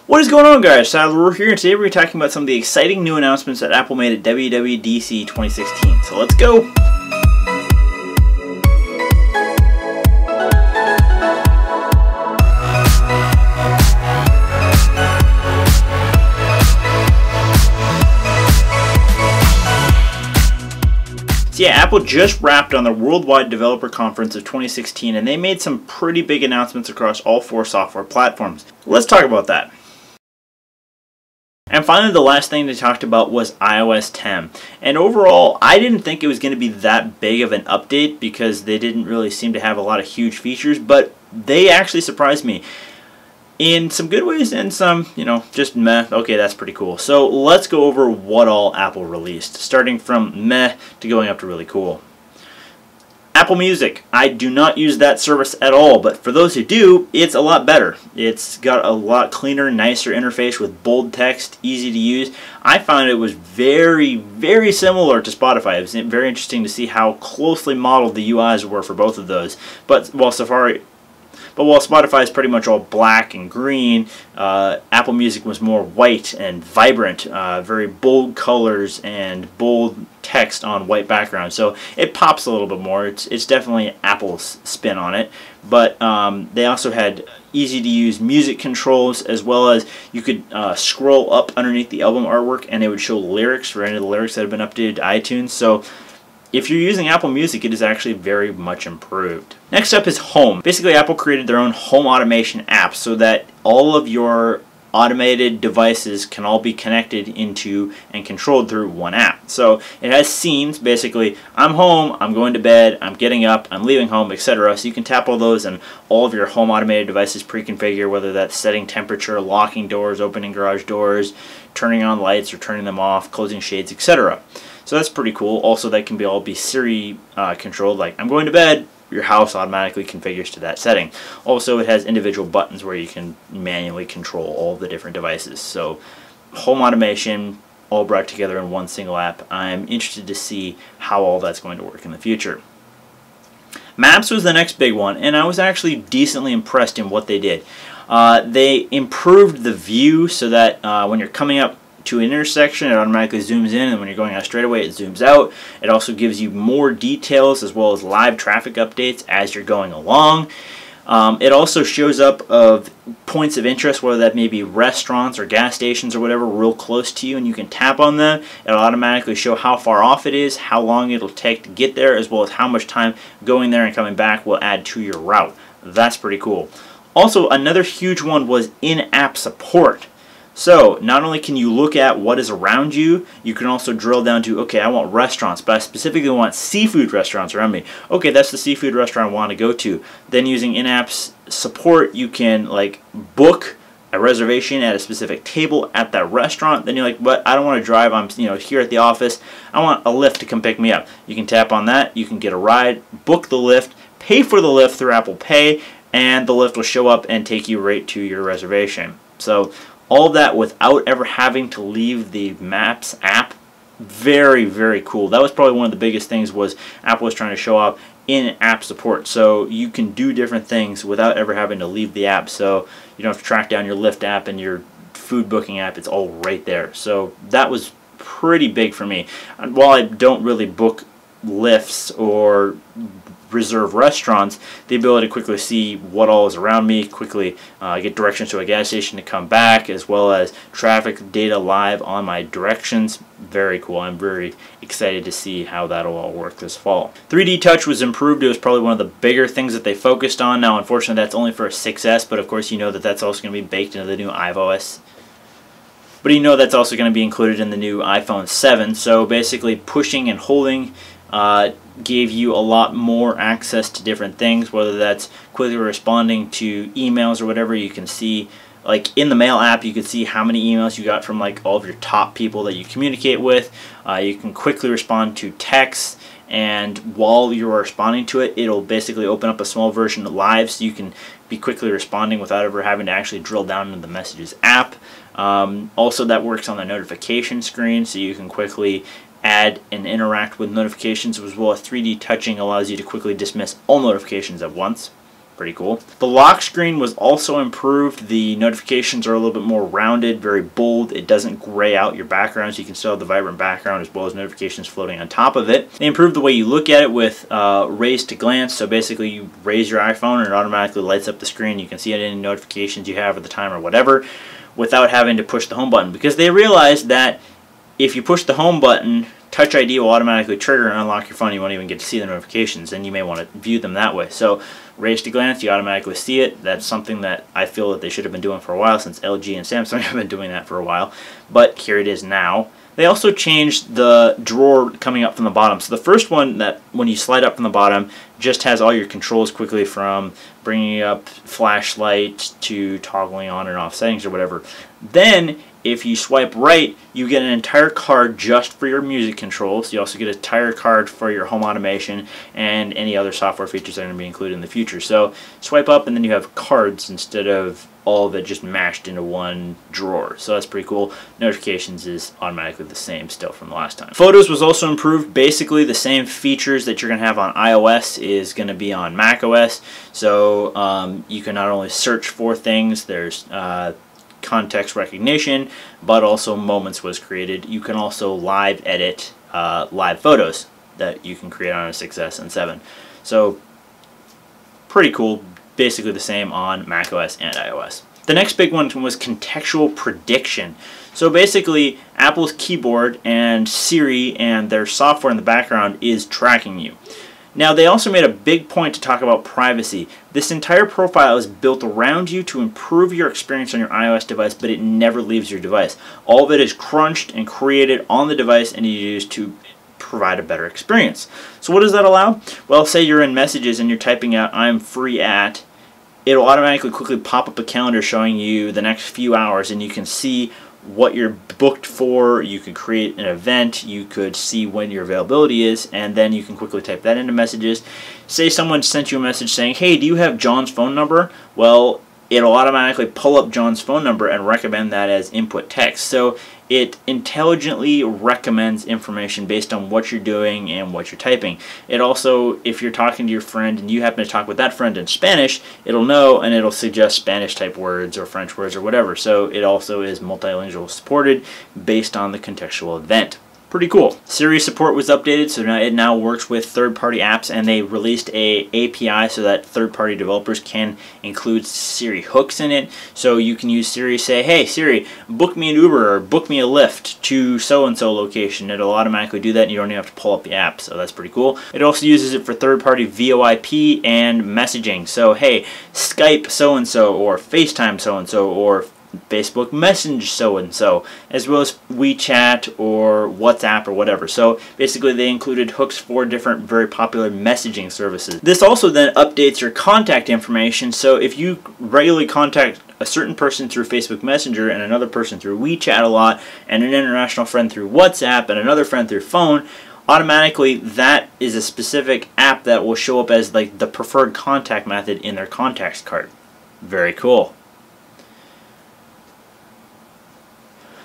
What is going on, guys? Josiah LaRue here, and today we're talking about some of the exciting new announcements that Apple made at WWDC 2016. So let's go! So yeah, Apple just wrapped on their Worldwide Developer Conference of 2016, and they made some pretty big announcements across all 4 software platforms. Let's talk about that. And finally, the last thing they talked about was iOS 10. And overall, I didn't think it was going to be that big of an update because they didn't really seem to have a lot of huge features, but they actually surprised me in some good ways and some, just meh. Okay, that's pretty cool. So let's go over what all Apple released, starting from meh to going up to really cool. Apple Music. I do not use that service at all, but for those who do, it's a lot better. It's got a lot cleaner, nicer interface with bold text, easy to use. I found it was very, very similar to Spotify. It was very interesting to see how closely modeled the UIs were for both of those. But while Spotify is pretty much all black and green, Apple Music was more white and vibrant, very bold colors and bold text on white background. So it pops a little bit more. It's definitely Apple's spin on it. But they also had easy to use music controls, as well as you could scroll up underneath the album artwork and it would show lyrics for any of the lyrics that have been updated to iTunes. So if you're using Apple Music, it is actually very much improved. Next up is Home. Basically, Apple created their own home automation app so that all of your automated devices can all be connected into and controlled through one app. So it has scenes, basically, I'm home, I'm going to bed, I'm getting up, I'm leaving home, etc. So you can tap all those and all of your home automated devices pre-configure, whether that's setting temperature, locking doors, opening garage doors, turning on lights or turning them off, closing shades, etc. So that's pretty cool. Also, that can all be Siri controlled, like I'm going to bed, your house automatically configures to that setting. Also, it has individual buttons where you can manually control all the different devices. So home automation all brought together in one single app. I'm interested to see how all that's going to work in the future. Maps was the next big one, and I was actually decently impressed in what they did. They improved the view so that when you're coming up to an intersection, it automatically zooms in, and when you're going out straight away, it zooms out. It also gives you more details as well as live traffic updates as you're going along. It also shows up of points of interest, whether that may be restaurants or gas stations or whatever, real close to you, and you can tap on them. It'll automatically show how far off it is, how long it'll take to get there, as well as how much time going there and coming back will add to your route. That's pretty cool. Also, another huge one was in-app support. So, not only can you look at what is around you, you can also drill down to, okay, I want restaurants, but I specifically want seafood restaurants around me. Okay, that's the seafood restaurant I want to go to. Then using in-app support, you can book a reservation at a specific table at that restaurant. Then you're like, but I don't want to drive, I'm here at the office, I want a Lyft to come pick me up. You can tap on that, you can get a ride, book the Lyft, pay for the Lyft through Apple Pay, and the Lyft will show up and take you right to your reservation. So all that without ever having to leave the Maps app. Very, very cool. That was probably one of the biggest things, was Apple was trying to show off in-app support. So you can do different things without ever having to leave the app. So you don't have to track down your Lyft app and your food booking app. It's all right there. So that was pretty big for me. And while I don't really book Lyfts or reserve restaurants, the ability to quickly see what all is around me, quickly get directions to a gas station to come back, as well as traffic data live on my directions. Very cool. I'm very excited to see how that'll all work this fall. 3D Touch was improved. It was probably one of the bigger things that they focused on. Now, unfortunately, that's only for a 6S, but of course you know that that's also going to be baked into the new iOS. But you know that's also going to be included in the new iPhone 7. So basically, pushing and holding gave you a lot more access to different things, whether that's quickly responding to emails or whatever. You can see, like in the Mail app, you can see how many emails you got from all of your top people that you communicate with. You can quickly respond to texts, and while you're responding to it, it'll basically open up a small version live, so you can be quickly responding without ever having to actually drill down into the Messages app. Also, that works on the notification screen, so you can quickly add and interact with notifications, as well as 3D touching allows you to quickly dismiss all notifications at once. Pretty cool. The lock screen was also improved. The notifications are a little bit more rounded, very bold. It doesn't gray out your background, so you can still have the vibrant background as well as notifications floating on top of it. They improved the way you look at it with raise to glance. So basically you raise your iPhone and it automatically lights up the screen. You can see any notifications you have at the time or whatever without having to push the home button, because they realized that if you push the home button, Touch ID will automatically trigger and unlock your phone. You won't even get to see the notifications, and you may want to view them that way. So raise to glance, you automatically see it. That's something that I feel that they should have been doing for a while, since LG and Samsung have been doing that for a while. But here it is now. They also changed the drawer coming up from the bottom. So the first one, that when you slide up from the bottom, just has all your controls quickly, from bringing up flashlight to toggling on and off settings or whatever. Then if you swipe right, you get an entire card just for your music controls. You also get an entire card for your home automation and any other software features that are going to be included in the future. So swipe up and then you have cards instead of all of it just mashed into one drawer. So that's pretty cool. Notifications is automatically the same still from the last time. Photos was also improved. Basically the same features that you're going to have on iOS is going to be on macOS. So you can not only search for things, there's context recognition, but also Moments was created. You can also live edit live photos that you can create on a 6S and 7. So pretty cool. Basically the same on macOS and iOS. The next big one was contextual prediction. So basically Apple's keyboard and Siri and their software in the background is tracking you. Now they also made a big point to talk about privacy. This entire profile is built around you to improve your experience on your iOS device, but it never leaves your device. All of it is crunched and created on the device and you use to provide a better experience. So what does that allow? Well, say you're in messages and you're typing out "I'm free at," it'll automatically quickly pop up a calendar showing you the next few hours, and you can see what you're booked for. You could create an event, you could see when your availability is, and then you can quickly type that into messages. Say someone sent you a message saying, "Hey, do you have John's phone number?" Well, it'll automatically pull up John's phone number and recommend that as input text. So it intelligently recommends information based on what you're doing and what you're typing. It also, if you're talking to your friend and you happen to talk with that friend in Spanish, it'll know and it'll suggest Spanish type words or French words or whatever. So it also is multilingual supported based on the contextual event. Pretty cool. Siri support was updated, so now it now works with third-party apps, and they released a API so that third-party developers can include Siri hooks in it. So you can use Siri, say, "Hey Siri, book me an Uber or book me a Lyft to so-and-so location." It'll automatically do that and you don't even have to pull up the app, so that's pretty cool. It also uses it for third-party VoIP and messaging. So hey, Skype so-and-so or FaceTime so-and-so or Facebook Message so-and-so, as well as WeChat or WhatsApp or whatever. So basically they included hooks for different very popular messaging services. This also then updates your contact information, so if you regularly contact a certain person through Facebook Messenger and another person through WeChat a lot, and an international friend through WhatsApp and another friend through phone, automatically that is a specific app that will show up as like the preferred contact method in their contacts card. Very cool.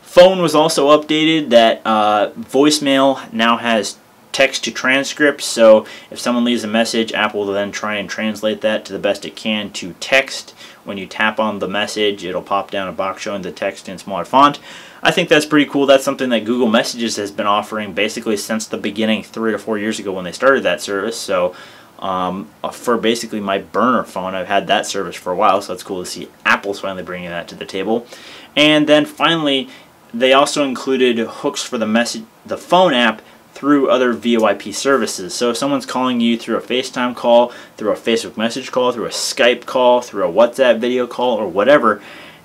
Phone was also updated, that voicemail now has text to transcript, so if someone leaves a message, Apple will then try and translate that to the best it can to text. When you tap on the message, it'll pop down a box showing the text in smaller font. I think that's pretty cool. That's something that Google Messages has been offering basically since the beginning, 3 to 4 years ago when they started that service. So for basically my burner phone, I've had that service for a while, so it's cool to see Apple's finally bringing that to the table. And then finally, they also included hooks for the phone app through other VoIP services. So if someone's calling you through a FaceTime call, through a Facebook message call, through a Skype call, through a WhatsApp video call, or whatever,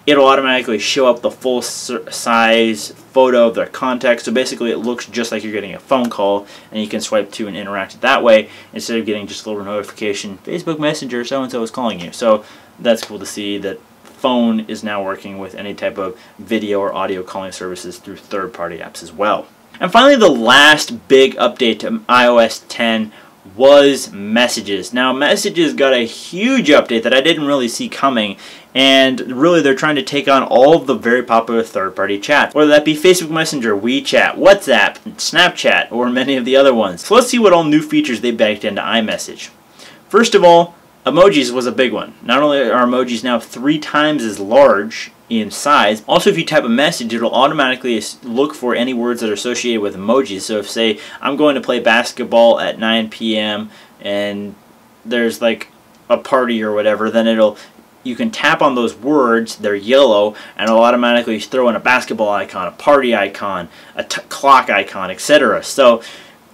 it'll automatically show up the full size photo of their contact. So basically it looks just like you're getting a phone call, and you can swipe to and interact that way instead of getting just a little notification, Facebook Messenger, so-and-so is calling you. So that's cool to see that phone is now working with any type of video or audio calling services through third-party apps as well. And finally, the last big update to iOS 10 was Messages. Now, Messages got a huge update that I didn't really see coming, and really they're trying to take on all of the very popular third-party chat, whether that be Facebook Messenger, WeChat, WhatsApp, Snapchat, or many of the other ones. So let's see what all new features they baked into iMessage. First of all, Emojis was a big one. Not only are emojis now 3 times as large in size, also if you type a message, it'll automatically look for any words that are associated with emojis. So if, say, I'm going to play basketball at 9 p.m. and there's like a party or whatever, then you can tap on those words, they're yellow, and it'll automatically throw in a basketball icon, a party icon, a clock icon, etc. So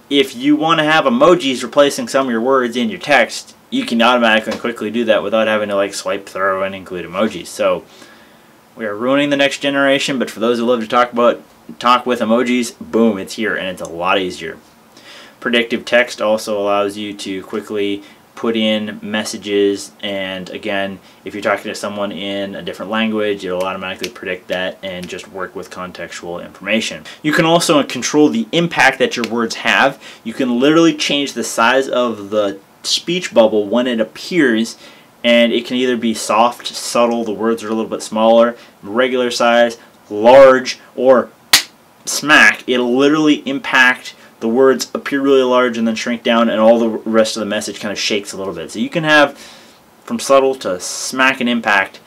if you want to have emojis replacing some of your words in your text, you can automatically and quickly do that without having to like swipe through and include emojis. So we are ruining the next generation, but for those who love to talk with emojis, boom, it's here, and it's a lot easier. Predictive text also allows you to quickly put in messages, and again, if you're talking to someone in a different language, it'll automatically predict that and just work with contextual information. You can also control the impact that your words have. You can literally change the size of the speech bubble when it appears, and it can either be soft, subtle, the words are a little bit smaller, regular size, large, or smack. It'll literally impact the words, appear really large and then shrink down, and all the rest of the message kind of shakes a little bit. So you can have from subtle to smack and impact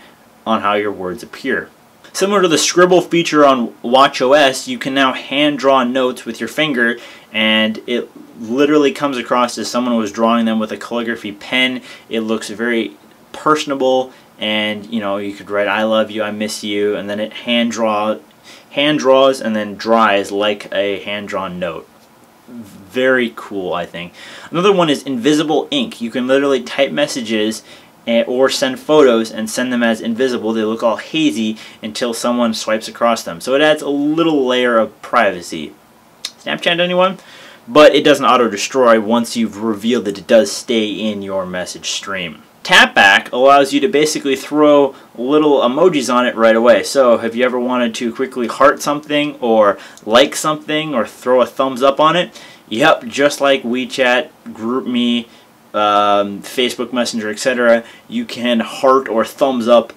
on how your words appear. Similar to the scribble feature on watchOS, you can now hand draw notes with your finger, and it literally comes across as someone was drawing them with a calligraphy pen. It looks very personable, and you could write "I love you," "I miss you," and then it hand draws and then dries like a hand-drawn note. Very cool, I think. Another one is invisible ink. You can literally type messages or send photos and send them as invisible. They look all hazy until someone swipes across them. So it adds a little layer of privacy. Snapchat, anyone? But it doesn't auto-destroy once you've revealed that it does stay in your message stream. Tapback allows you to basically throw little emojis on it right away. So have you ever wanted to quickly heart something or like something or throw a thumbs up on it? Yep, just like WeChat, GroupMe, Facebook Messenger, etc., you can heart or thumbs up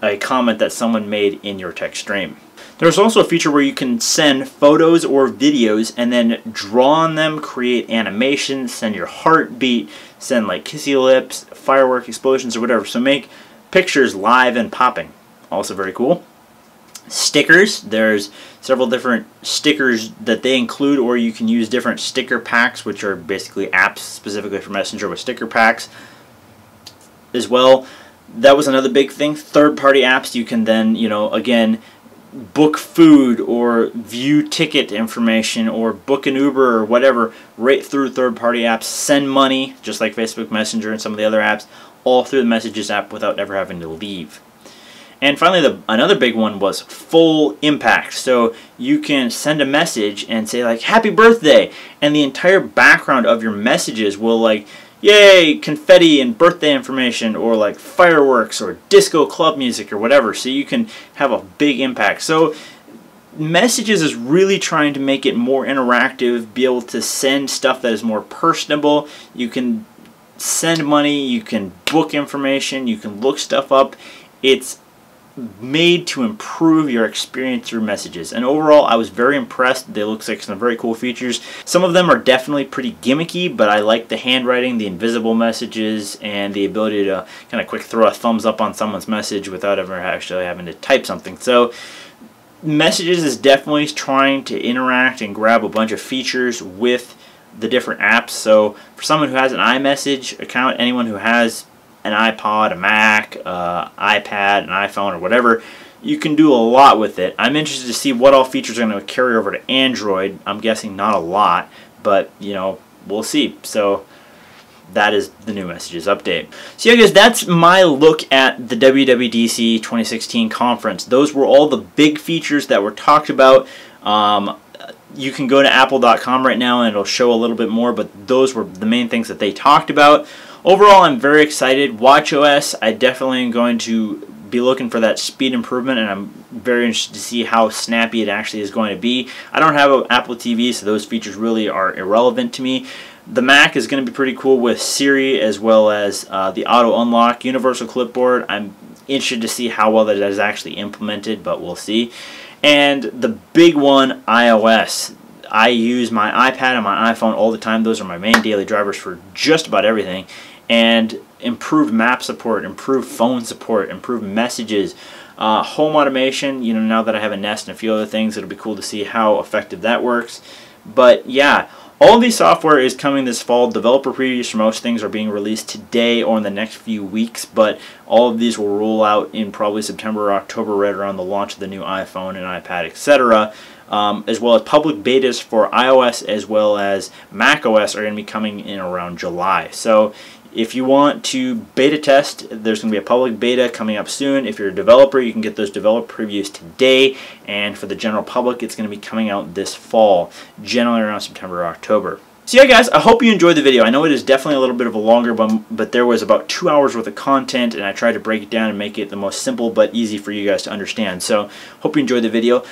a comment that someone made in your text stream. There's also a feature where you can send photos or videos and then draw on them, create animations, send your heartbeat, send like kissy lips, firework explosions, or whatever. So make pictures live and popping. Also very cool. Stickers. There's several different stickers that they include, or you can use different sticker packs, which are basically apps specifically for Messenger with sticker packs as well. That was another big thing. Third-party apps, you can then, again, book food or view ticket information or book an Uber or whatever right through third-party apps. Send money, just like Facebook Messenger and some of the other apps, all through the Messages app without ever having to leave. And finally, another big one was full impact. So you can send a message and say like, "Happy birthday," and the entire background of your messages will like, "Yay, confetti and birthday information," or like fireworks or disco club music or whatever. So you can have a big impact. So Messages is really trying to make it more interactive, be able to send stuff that is more personable. You can send money, you can book information, you can look stuff up. It's made to improve your experience through Messages, and overall I was very impressed. They look like some very cool features. Some of them are definitely pretty gimmicky, but I like the handwriting, the invisible messages, and the ability to kind of quick throw a thumbs up on someone's message without ever actually having to type something. So Messages is definitely trying to interact and grab a bunch of features with the different apps. So for someone who has an iMessage account, anyone who has an iPod, a Mac, iPad, an iPhone, or whatever, you can do a lot with it. I'm interested to see what all features are going to carry over to Android. I'm guessing not a lot, but we'll see. So that is the new Messages update. So yeah guys, that's my look at the WWDC 2016 conference. Those were all the big features that were talked about. You can go to apple.com right now and it'll show a little bit more, but those were the main things that they talked about. Overall, I'm very excited. watchOS, I definitely am going to be looking for that speed improvement, and I'm very interested to see how snappy it actually is going to be. I don't have an Apple TV, so those features really are irrelevant to me. The Mac is going to be pretty cool with Siri as well as the auto unlock, universal clipboard. I'm interested to see how well that is actually implemented, but we'll see. And the big one, iOS. I use my iPad and my iPhone all the time. Those are my main daily drivers for just about everything. And improved map support, improved phone support, improved messages, home automation. You know, now that I have a Nest and a few other things, it'll be cool to see how effective that works. But yeah, all of these software is coming this fall. Developer previews for most things are being released today or in the next few weeks, but all of these will roll out in probably September or October, right around the launch of the new iPhone and iPad, etc. As well as public betas for iOS as well as macOS are going to be coming in around July. So if you want to beta test, there's going to be a public beta coming up soon. If you're a developer, you can get those developer previews today, and for the general public, it's going to be coming out this fall, generally around September or October. So yeah, guys, I hope you enjoyed the video. I know it is definitely a little bit of a longer one, but there was about 2 hours worth of content, and I tried to break it down and make it the most simple but easy for you guys to understand. So hope you enjoyed the video.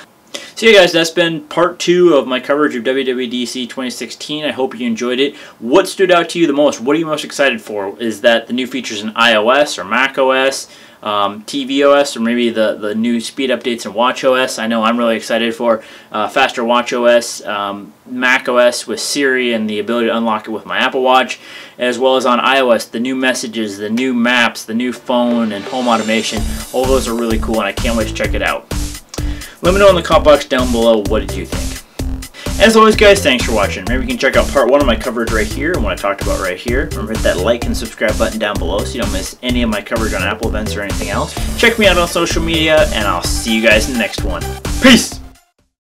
So yeah, guys, that's been part 2 of my coverage of WWDC 2016. I hope you enjoyed it. What stood out to you the most? What are you most excited for? Is that the new features in iOS or macOS, tvOS, or maybe the new speed updates in watchOS? I know I'm really excited for faster watchOS, macOS with Siri and the ability to unlock it with my Apple Watch, as well as on iOS, the new messages, the new maps, the new phone, and home automation. All those are really cool, and I can't wait to check it out. Let me know in the comment box down below, what did you think? As always, guys, thanks for watching. Maybe you can check out part 1 of my coverage right here and what I talked about right here. Remember, hit that like and subscribe button down below so you don't miss any of my coverage on Apple events or anything else. Check me out on social media, and I'll see you guys in the next one. Peace!